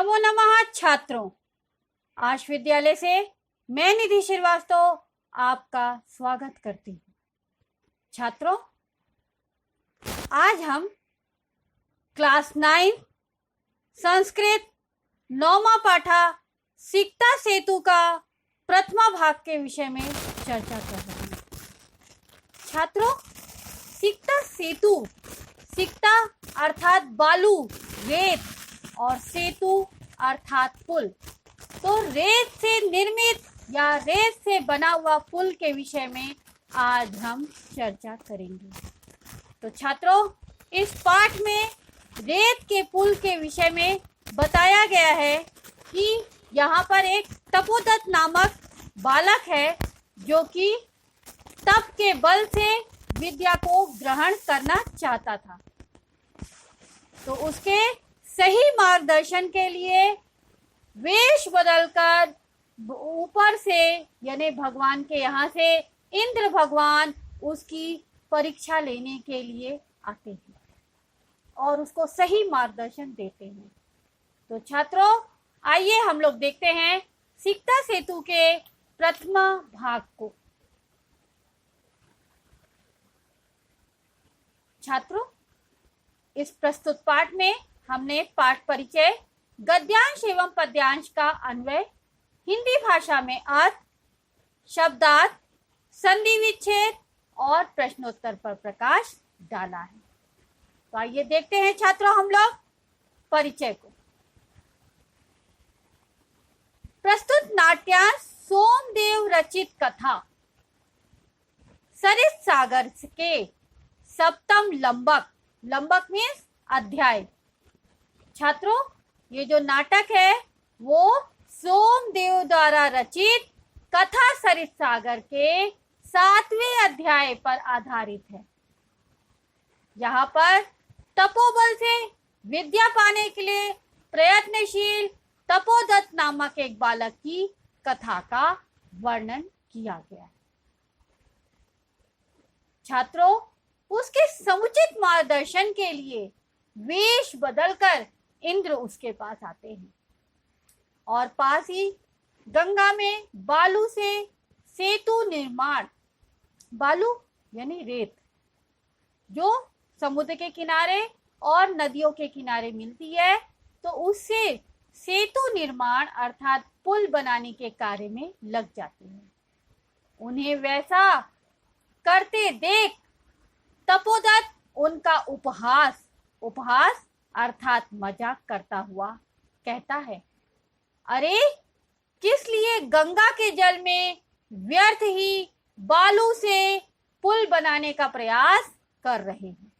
नमो नमः छात्रों। आश विद्यालय से मैं निधि श्रीवास्तव आपका स्वागत करती हूँ। छात्रों, आज हम क्लास 9 संस्कृत 9वां पाठा सिकता सेतु का प्रथमा भाग के विषय में चर्चा कर रहे हैं। छात्रों, सिकता सेतु, सिकता अर्थात बालू, रेत और सेतु अर्थात पुल। तो रेत से निर्मित या रेत से बना हुआ पुल के विषय में आज हम चर्चा करेंगे। तो छात्रों, इस पाठ में रेत के पुल के विषय में बताया गया है कि यहाँ पर एक तपोदत्त नामक बालक है जो कि तप के बल से विद्या को ग्रहण करना चाहता था। तो उसके सही मार्गदर्शन के लिए वेश बदलकर ऊपर से यानी भगवान के यहाँ से इंद्र भगवान उसकी परीक्षा लेने के लिए आते हैं और उसको सही मार्गदर्शन देते हैं। तो छात्रों, आइए हम लोग देखते हैं सिकता सेतु के प्रथम भाग को। छात्रों, इस प्रस्तुत पाठ में हमने पाठ परिचय, गद्यांश एवं पद्यांश का अन्वय, हिंदी भाषा में अर्थ, शब्दार्थ, संधि विच्छेद और प्रश्नोत्तर पर प्रकाश डाला है। तो आइए देखते हैं छात्रों हम लोग परिचय को। प्रस्तुत नाट्यांश सोमदेव रचित कथा सरित सागर के सप्तम लंबक, लंबक मीन्स अध्याय। छात्रों, ये जो नाटक है वो सोमदेव द्वारा रचित कथा सरित सागर के 7वें अध्याय पर आधारित है। यहाँ पर तपोबल से विद्या पाने के लिए प्रयत्नशील तपोदत्त नामक एक बालक की कथा का वर्णन किया गया है। छात्रों, उसके समुचित मार्गदर्शन के लिए वेश बदलकर इंद्र उसके पास आते हैं और पास ही गंगा में बालू से सेतु निर्माण, बालू यानी रेत जो समुद्र के किनारे और नदियों के किनारे मिलती है, तो उससे सेतु निर्माण अर्थात पुल बनाने के कार्य में लग जाते हैं। उन्हें वैसा करते देख तपोदत्त उनका उपहास अर्थात मजाक करता हुआ कहता है, अरे किस लिए गंगा के जल में व्यर्थ ही बालू से पुल बनाने का प्रयास कर रहे हैं।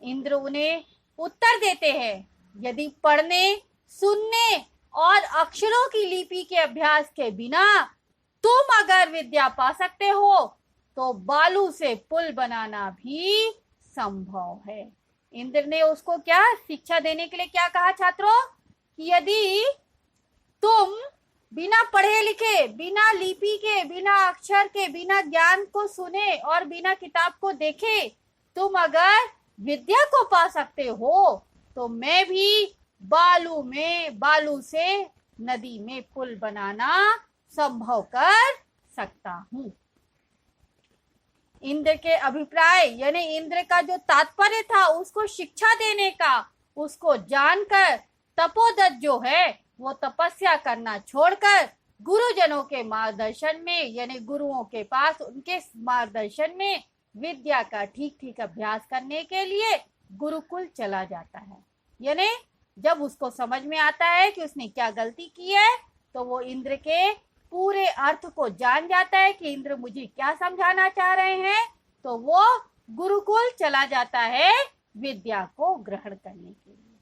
इंद्र उन्हें उत्तर देते हैं, यदि पढ़ने, सुनने और अक्षरों की लिपि के अभ्यास के बिना तुम अगर विद्या पा सकते हो तो बालू से पुल बनाना भी संभव है। इंद्र ने उसको क्या शिक्षा देने के लिए क्या कहा छात्रों, कि यदि तुम बिना पढ़े लिखे, बिना लिपि के, बिना अक्षर के, बिना ज्ञान को सुने और बिना किताब को देखे तुम अगर विद्या को पा सकते हो तो मैं भी बालू से नदी में पुल बनाना संभव कर सकता हूँ। इंद्र के अभिप्राय यानी इंद्र का जो तात्पर्य था उसको शिक्षा देने का, उसको जानकर तपोदत्त जो है वो तपस्या करना छोड़कर गुरुजनों के मार्गदर्शन में यानी गुरुओं के पास उनके मार्गदर्शन में विद्या का ठीक अभ्यास करने के लिए गुरुकुल चला जाता है। यानी जब उसको समझ में आता है कि उसने क्या गलती की है तो वो इंद्र के पूरे अर्थ को जान जाता है कि इंद्र मुझे क्या समझाना चाह रहे हैं, तो वो गुरुकुल चला जाता है विद्या को ग्रहण करने के लिए।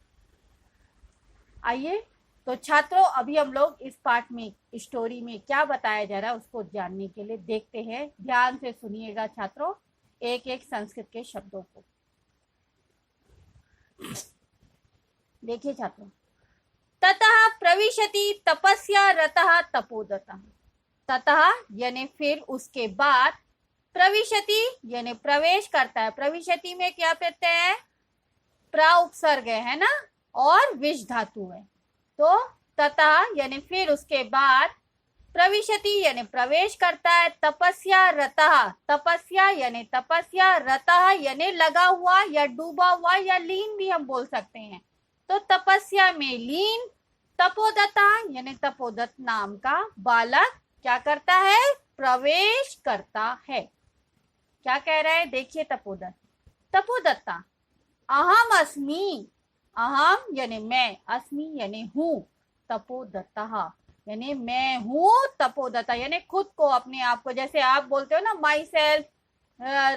आइए तो छात्रों, अभी हम लोग इस पाठ में स्टोरी में क्या बताया जा रहा है उसको जानने के लिए देखते हैं। ध्यान से सुनिएगा छात्रों एक एक संस्कृत के शब्दों को। देखिए छात्रों, ततः प्रविशति तपस्या रतः तपोदत्तः। ततः यानी फिर, उसके बाद, प्रविशति यानी प्रवेश करता है। प्रविशति में क्या प्रत्यय है, प्रा उपसर्ग है ना, और विष धातु है। तो तथा यानी फिर उसके बाद, प्रविशति यानी प्रवेश करता है, तपस्या रतः, तपस्या यानी तपस्या, रतः यानी लगा हुआ या डूबा हुआ या लीन भी हम बोल सकते हैं। तो तपस्या में लीन, तपोदत्ता यानी तपोदत्त नाम का बालक क्या करता है, प्रवेश करता है। क्या कह रहा है, देखिए तपोदत्त, तपोदत्ता अहम अस्मि, अहम यानी मैं, अस्मि यानी हूँ, तपोदत्ता यानी मैं हूँ तपोदत्ता, यानी खुद को, अपने आप को, जैसे आप बोलते हो ना my self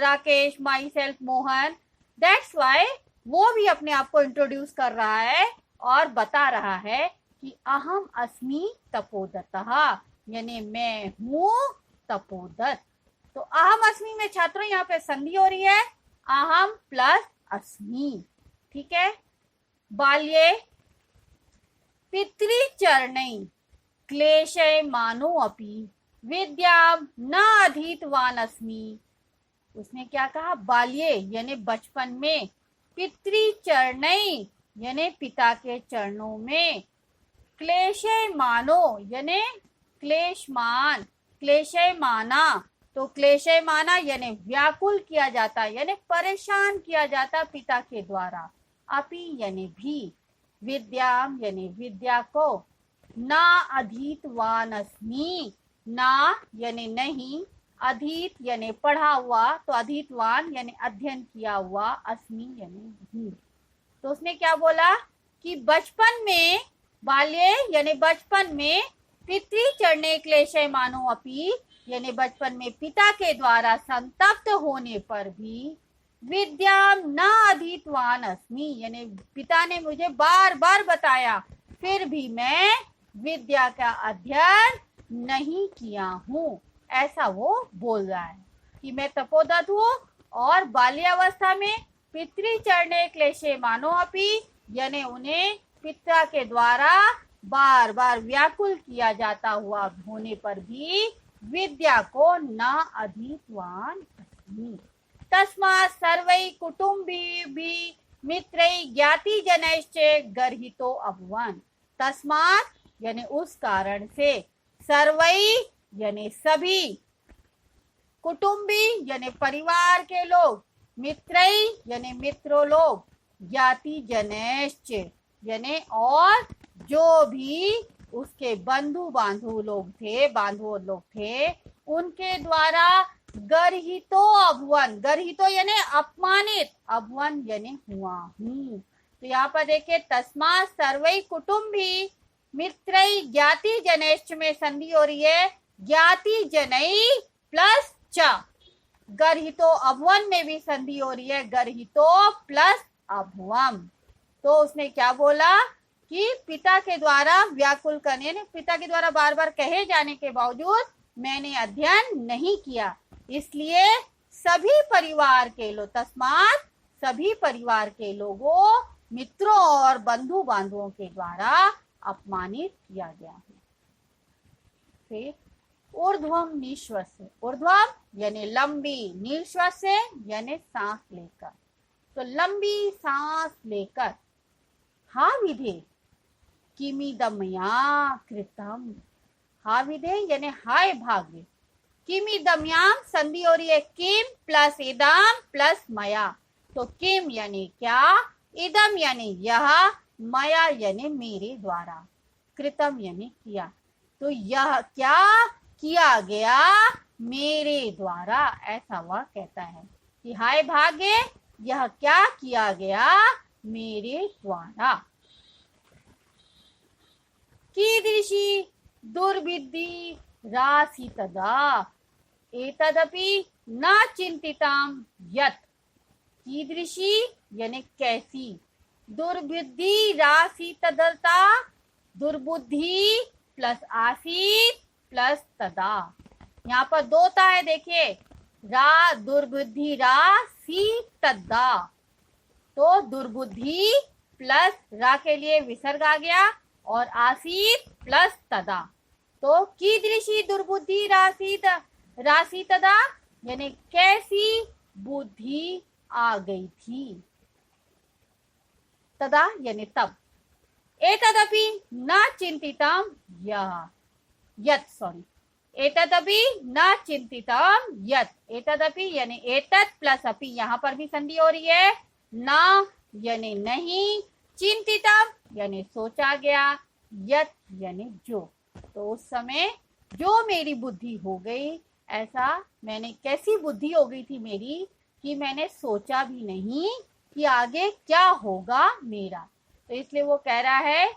Rakesh, my self Mohan, that's why वो भी अपने आप को इंट्रोड्यूस कर रहा है और बता रहा है कि अहम अस्मि तपोदत्ता, यानी मैं हूँ तपोदत्त। तो अहम अस्मि में छात्रों यहाँ पे संधि हो रही है, अहम प्लस अस्मि, ठीक है। बाल्ये पितृचरणै क्लेशयमानो अपि विद्यां न अधीतवान अस्मि। उसने क्या कहा, बाल्ये यानी बचपन में, पितृचरणै यानी पिता के चरणों में, क्लेशयमानो यानी क्लेशमान, क्लेशयमाना, तो क्लेशयमाना यानी व्याकुल किया जाता, यानी परेशान किया जाता पिता के द्वारा, अपि यानी भी, विद्याम यानी विद्या को, ना अधीतवान अस्मि, ना यानी नहीं, अधीत यानी पढ़ा हुआ, तो अधीतवान यानी अध्ययन किया हुआ, अस्मि यानी हूँ। तो उसने क्या बोला कि बचपन में, बाल्ये यानी बचपन में, पितृचरणे क्लेशयमानो अपि यानी बचपन में पिता के द्वारा संतप्त होने पर भी, विद्याम न अधीतवान अस्मि यानी पिता ने मुझे बार बार बताया, फिर भी मैं विद्या का अध्ययन नहीं किया हूँ, ऐसा वो बोल रहा है कि मैं तपोदत्त हूँ और बाल्यावस्था में पितृचरणे क्लेशयमानो अपि यानी उन्हें पिता के द्वारा बार बार व्याकुल किया जाता हुआ होने पर भी विद्या को न अधीतवान अस्मि। तस्मात् सर्वै कुटुम्बिभिः मित्रै ज्ञातिजनैश्च गर्हितो अभवन्। तस्मात् यानी उस कारण से, सर्वै यानी सभी, कुटुम्बी यानी परिवार के लोग, मित्रै यानी मित्रों लोग, ज्ञातिजनैश्च यानी और जो भी उसके बंधु बांधु लोग थे, बांधु लोग थे, उनके द्वारा गर्हितो अभवन, गर्हितो यानी अपमानित, अभवन यानी हुआ हूँ। तो यहाँ पर देखिए, तस्मात् सर्वै कुटुम्बी मित्रै ज्ञाति जनेश्च में संधि हो रही है, ज्ञाति जनै प्लस च, गर्हितो अभवन में भी संधि हो रही है, गर्हितो प्लस अभवम। तो उसने क्या बोला कि पिता के द्वारा व्याकुल करने, पिता के द्वारा बार बार कहे जाने के बावजूद मैंने अध्ययन नहीं किया, इसलिए सभी परिवार के लोग, तस्मात् सभी परिवार के लोगों, मित्रों और बंधु बांधुओं के द्वारा अपमानित किया गया है। फिर ऊर्ध्वम निश्वस्य, ऊर्ध्वम यानी लंबी, निश्वस्य यानी सांस लेकर, तो लंबी सांस लेकर, हा विधे किमिदमया कृतम, हा विधे यानी हाय भाग्य, किमिदमयाम संधि हो रही है, किम प्लस इदम प्लस मया, तो किम यानी क्या, इदम यानी यह, मया यानी मेरे द्वारा, कृतम यानी किया, तो यह क्या किया गया मेरे द्वारा, ऐसा वह कहता है कि हाय भाग्य, यह क्या किया गया मेरे द्वारा। कीदृशी दुर्विद्धि राशि तदा एतदपि न चिंतिताम यत्, कीदृशी यानी कैसी, दुर्बुद्धि राशि तदता, दुर्बुद्धि प्लस आसीत प्लस तदा, यहाँ पर दो ता है, देखिए, रा दुर्बुद्धि राशि तदा, तो दुर्बुद्धि प्लस रा के लिए विसर्ग आ गया और आसीत प्लस तदा, तो कीदृशी दुर्बुद्धि राशि तदा यानी कैसी बुद्धि आ गई थी, तदा यानी तब, एतदपि न चिंतितम एतदपि न चिंतितम यत्, एतदपि यानी एतत् प्लस अपि, यहां पर भी संधि हो रही है। न यानी नहीं, चिंतितम यानी सोचा गया, यत् यानी जो। तो उस समय जो मेरी बुद्धि हो गई, ऐसा मैंने, कैसी बुद्धि हो गई थी मेरी कि मैंने सोचा भी नहीं कि आगे क्या होगा मेरा। तो इसलिए वो कह रहा है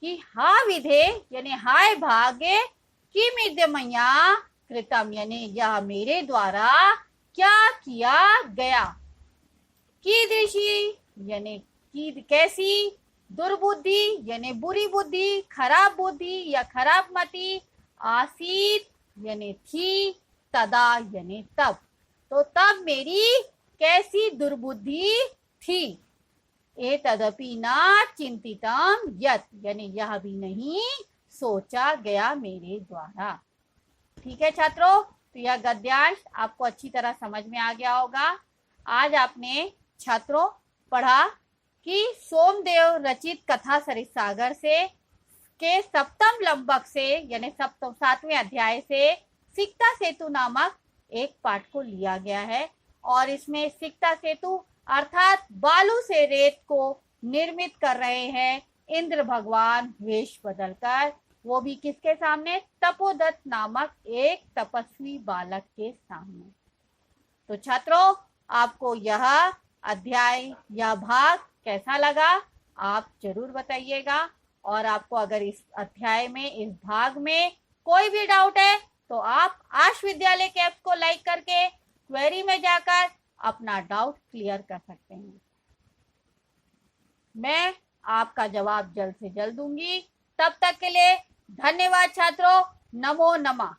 कि हा विधे यानी हाय भाग्य, किमिद्यमया कृतम यानी यह मेरे द्वारा क्या किया गया। कीदृशी यानी की कैसी, दुर्बुद्धि यानी बुरी बुद्धि, खराब बुद्धि या खराब मति, आसीत यानी थी, तदा यानी तब। तो तब मेरी कैसी दुर्बुद्धि थी। एतदपि न चिंतितम यत् यानी यह भी नहीं सोचा गया मेरे द्वारा। ठीक है छात्रों, तो यह गद्यांश आपको अच्छी तरह समझ में आ गया होगा। आज आपने छात्रों पढ़ा कि सोमदेव रचित कथा सरित सागर से के सप्तम लंबक से यानी सातवें अध्याय से सिकता सेतु नामक एक पाठ को लिया गया है। और इसमें सिकता सेतु अर्थात बालू से रेत को निर्मित कर रहे हैं इंद्र भगवान वेश बदलकर, वो भी किसके सामने, तपोदत्त नामक एक तपस्वी बालक के सामने। तो छात्रों, आपको यह अध्याय या भाग कैसा लगा आप जरूर बताइएगा। और आपको अगर इस अध्याय में, इस भाग में कोई भी डाउट है तो आप आश विद्यालय के ऐप को लाइक करके क्वेरी में जाकर अपना डाउट क्लियर कर सकते हैं। मैं आपका जवाब जल्द से जल्द दूंगी। तब तक के लिए धन्यवाद छात्रों। नमो नमः।